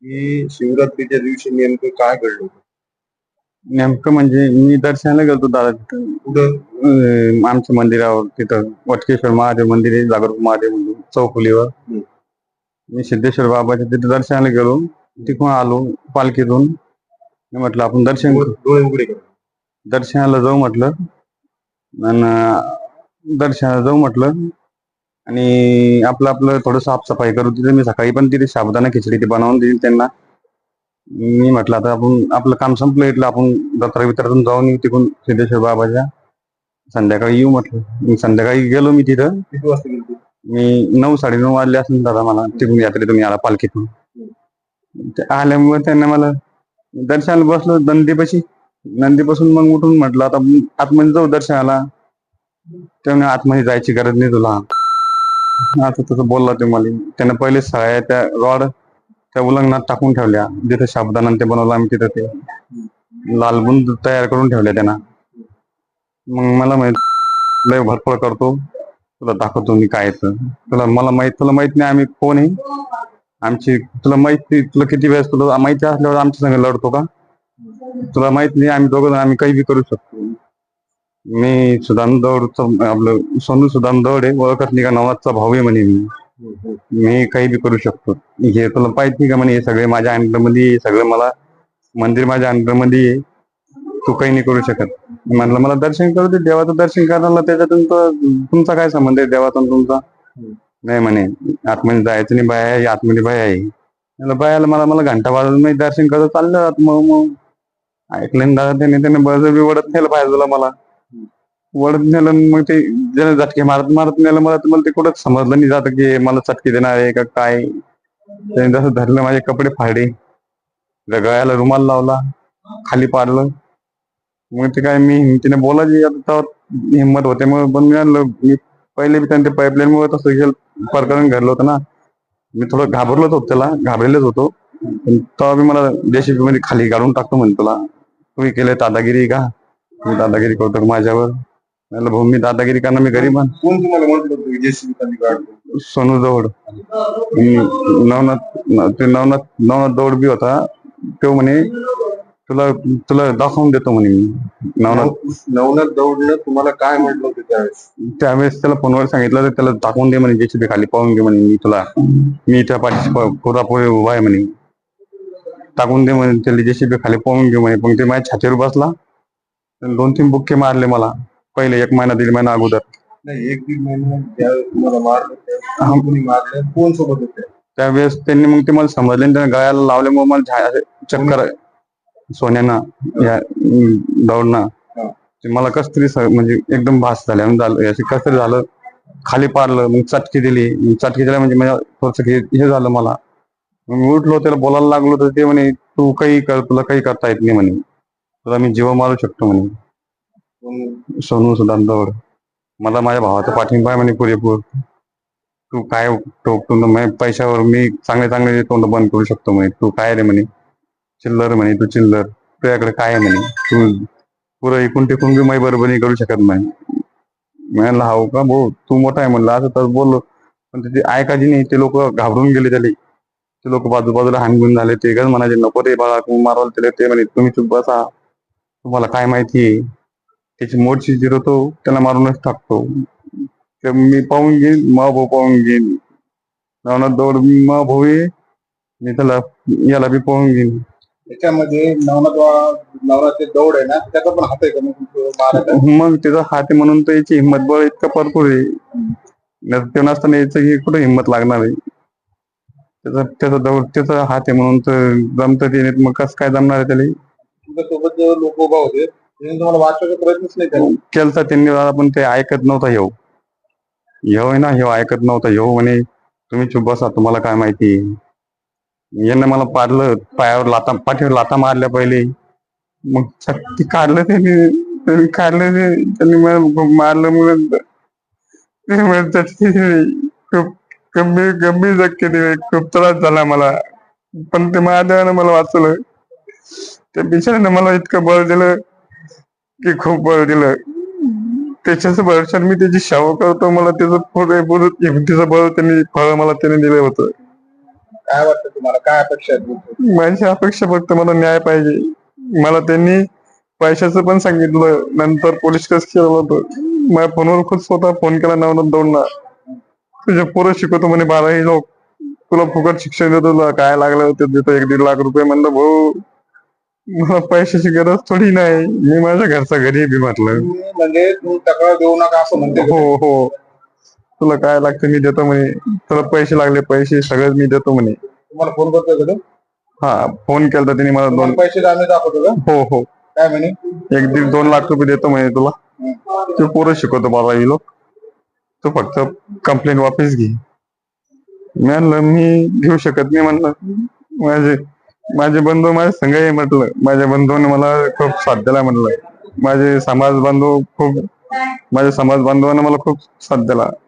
की शिवरात्रीच्या दिवशी नेमकं काय घडलं होतं? नेमकं म्हणजे मी दर्शनाला गेलतो दादा तिथं. कुठं? आमच्या मंदिरावर तिथं वटकेश्वर महादेव मंदिर आहे, जागरूक महादेव मंदिर चौफुलीवर. हं. मी सिद्धेश्वर बाबाच्या तिथे दर्शनाला गेलो. तिथून आलो पालखीतून. मी म्हटलं आपण डोळे उघडे करा. दर्शनाला जाऊ म्हटलं. आणि दर्शनाला जाऊ म्हटलं आणि आपलं आपलं थोडं साफसफाई करू. तिथे मी सकाळी पण तिथे साबुदाणा खिचडी ती बनवून दिली त्यांना. मी म्हटलं आता आपण आपलं काम संपलं, इथलं आपण दत्रा वित्रातून जाऊन येऊ तिकडून सिद्धेश्वर बाबाच्या. संध्याकाळी येऊ म्हटलं. मी संध्याकाळी गेलो मी तिथं. किती वाजता गेली तू? मी 9-9:30 वाजले असेल दादा मला तिकडून यात्रेतून यायला पालखीतून. ते आल्यामुळे त्यांना मला दर्शनाला बसलो नंदीपाशी. नंदीपासून मग उठून म्हटलं आता आतमध्ये जाऊ दर्शनाला. त्यामुळे आतमध्ये जायची गरज नाही तुला, आता तसं बोलला ते मला. त्याने पहिले सगळ्या त्या रॉड त्या उलंगणात टाकून ठेवल्या, जिथे साबुदाणा ते बनवलं आम्ही तिथं ते लालबुंद तयार करून ठेवल्या त्यांना. मग मला माहित लय भरपळ करतो, तुला दाखवतो मी काय येतं. तुला माहित नाही आम्ही कोण आहे. आमची तुला माहिती, तुला किती वेळेस तुला माहिती असल्यावर आमच्या संग लढतो का? तुला माहित नाही आम्ही दोघं आम्ही काही बी करू शकतो. मी सुदाम दौडचं आपलं सोनू सुदाम दौड आहे, ओळखत नाही का, नवाजचा भाऊ आहे म्हणे मी काही बी करू शकतो. हे तुला पाहिजे नाही का म्हणे, हे सगळे माझ्या अंडरमध्ये, सगळं मला मंदिर माझ्या अंडरमध्ये आहे, तू काही नाही करू शकत. म्हटलं मला दर्शन करू दे, देवाचं दर्शन करायला त्याच्यातून तुमचा काय संबंध आहे देवाचा तुमचा? नाही म्हणे आतमध्ये जायचं नाही, बाया आहे आतमध्ये, बाया आहे. म्हटलं बायाला मला घंटा वाजून मी दर्शन करत चाललं. मग ऐकलं दादा त्याने बळजबरी वडत नेलं पाहिजे तुला, मला वडत नेलं. मग ते ज्याने झटके मारत मारत नेलं मला ते कुठंच समजलं नाही जातं की मला चटके देणार आहे का काय. त्याने जसं धरलं माझे कपडे फाडे, गळ्याला रुमाल लावला, खाली पाडलं. मग ते काय मी तिने बोलायची आता हिंमत होते. मग पण मी पहिले बी त्यांच्या पाईपलाईन मुळे तसं गेलं प्रकरण घडलं होतं ना. मी थोडं घाबरलोच होतो, त्याला घाबरलेच होतो. पण तेव्हा बी मला जेसीबी मध्ये खाली काढून टाकतो म्हणे, तुला तुम्ही केले दादागिरी का? मी दादागिरी करतो माझ्यावर? म्हणलं भाऊ मी दादागिरी करणार, मी गरीब आहे. कोण तुम्हाला म्हटलं होतं जेसीबी खाली काढतो? सोनू दौड. नवनाथ दौड बी होता. तो म्हणे तुला तुला दाखवून देतो म्हणे मी. नवनाथ दौडनं तुम्हाला काय म्हटलं होतं त्यावेळेस त्याला फोनवर सांगितलं तर त्याला दाखवून दे म्हणे, जेसीबी खाली पाहून घे म्हणे, मी त्या पाठीशी पुरापुरी उभा आहे म्हणे, टाकून दे म्हणे त्याला जेसीबी खाली पाहून घे म्हणे. पण ते माझ्या छातीवर बसला. 2-3 बुक्के मारले मला पहिले, 1 महिना 1.5 महिना अगोदर. नाही, 1-1.5 महिना ज्यावेळेस तुम्हाला मारलं कोण सोबत होते त्यावेळेस त्यांनी मग ते मला समजले, त्याने गळ्याला लावल्यामुळे मला चक्कर सोन्यानं या दौडना मला कस तरी म्हणजे एकदम भास झाल्या झालं, कस तरी झालं. खाली पाडलं, मग चटकी दिली. चटकी दिल्या म्हणजे थोडस हे झालं मला. मग उठलो, त्याला बोलायला लागलो तर ते म्हणे तू काही कर, तुला काही करता येत नाही म्हणे, तुला मी जीव मारू शकतो म्हणे. सोनू सुदाम दौड. मला माझ्या भावाचा पाठिंबा आहे म्हणे पुरेपूर. तू काय टोकतो पैशावर, मी चांगले चांगले तोंड बंद करू शकतो म्हणे. तू काय रे म्हणे, चिल्लर म्हणे, तू चिल्लर, तुझ्याकडे काय आहे म्हणे, तू पुरं एकूण टिकून बी माझी बरोबरी करू शकत नाही. म्हणलं हाव का भाऊ, तू मोठा आहे म्हणलं, असं तर बोललो. पण ते ऐकायची नाही. ते लोक घाबरून गेले त्याला. ते लोक बाजूबाजूला हानगुन झाले. ते गज म्हणाले नको रे बाळा, तू मारवाल त्याला. ते म्हणे तुम्ही चुप बसा, तुम्हाला काय माहिती, त्याची मोडशी जिरवतो, त्याला मारूनच टाकतो. मी पाहून घेईन, मा भाऊ पाहून घेईन. नवनाथ दौड मा भाऊ आहे, मी त्याला याला बी पाहून घेईन. त्याच्यामध्ये नवनाथ दौड आहे ना, त्याचा पण हात आहे का मग त्याचा हात आहे म्हणून तर याची हिंमत बळ इतकं भरपूर आहे. ते नसताना याचं ही कुठे हिंमत लागणार आहे. त्याचा हात आहे म्हणून तर जमत ते, मग कसं काय जमणार आहे त्याला? तुझ्यासोबत लोक उभा होते, तुम्हाला वाचवायचा प्रयत्नच नाही केला. केलता त्यांनी दादा, पण ते ऐकत नव्हता. ह्यो आहे ना, ह्यो ऐकत नव्हता. ह्यो म्हणे तुम्ही चुप बसा, तुम्हाला काय माहिती. यानं मला पाडलं, पायावर पाठीवर लाथा मारल्या पहिले. मग ती काढलं त्यांनी त्यांनी मारलं. मग खूप गंभीर धक्के दिले, खूप त्रास झाला मला. पण ते महादेवानं मला वाचवलं. त्या बिचाऱ्यानं मला इतकं बळ दिलं की खूप बळ दिलं. त्याच्याच भरवशावर मी त्याची सेवा करतो. मला त्याचं बळ त्यांनी फळ मला त्याने दिलं होतं. काय वाटतं तुम्हाला, काय अपेक्षा आहेत तुमच्या? माझी अपेक्षा फक्त मला न्याय पाहिजे. मला त्यांनी पैशाचं पण सांगितलं, नंतर पोलीस केस केलं होतं. माझ्या फोनवर खुद स्वतः फोन केला नवनाथ दौडला, तुझे पोरं शिकवतो म्हणे 12वी लोक, तुला फुकट शिक्षण देतो, तुला काय लागलं ते देतो 1-1.5 लाख रुपये. म्हणलं भाऊ मला पैशाची गरज थोडी नाही, मी माझ्या घरचा गरीब म्हटलं. म्हणजे तू तक्रार देऊ नका असं म्हणते का? हो हो, तुला काय लागतं मी देतो म्हणे, तुला पैसे लागले पैसे सगळं मी देतो म्हणे. तुम्हाला फोन करतोय का तो? हा, फोन केला त्यांनी मला तुम्हाला पैसे आम्ही दाखवतो का? हो हो, काय म्हणे? 1-1.5-2 लाख रुपये देतो म्हणे तुला, तू पोरं शिकवतो 12वी लोक, तू फक्त कंप्लेंट वापस घे. मी म्हणलं मी घेऊ शकत नाही. म्हणलं माझे बंधू माझ्या संघ आहे म्हटलं, माझ्या बंधूने मला खूप साथ दिला म्हटलं, माझे समाज बांधवांना मला खूप साथ दिला.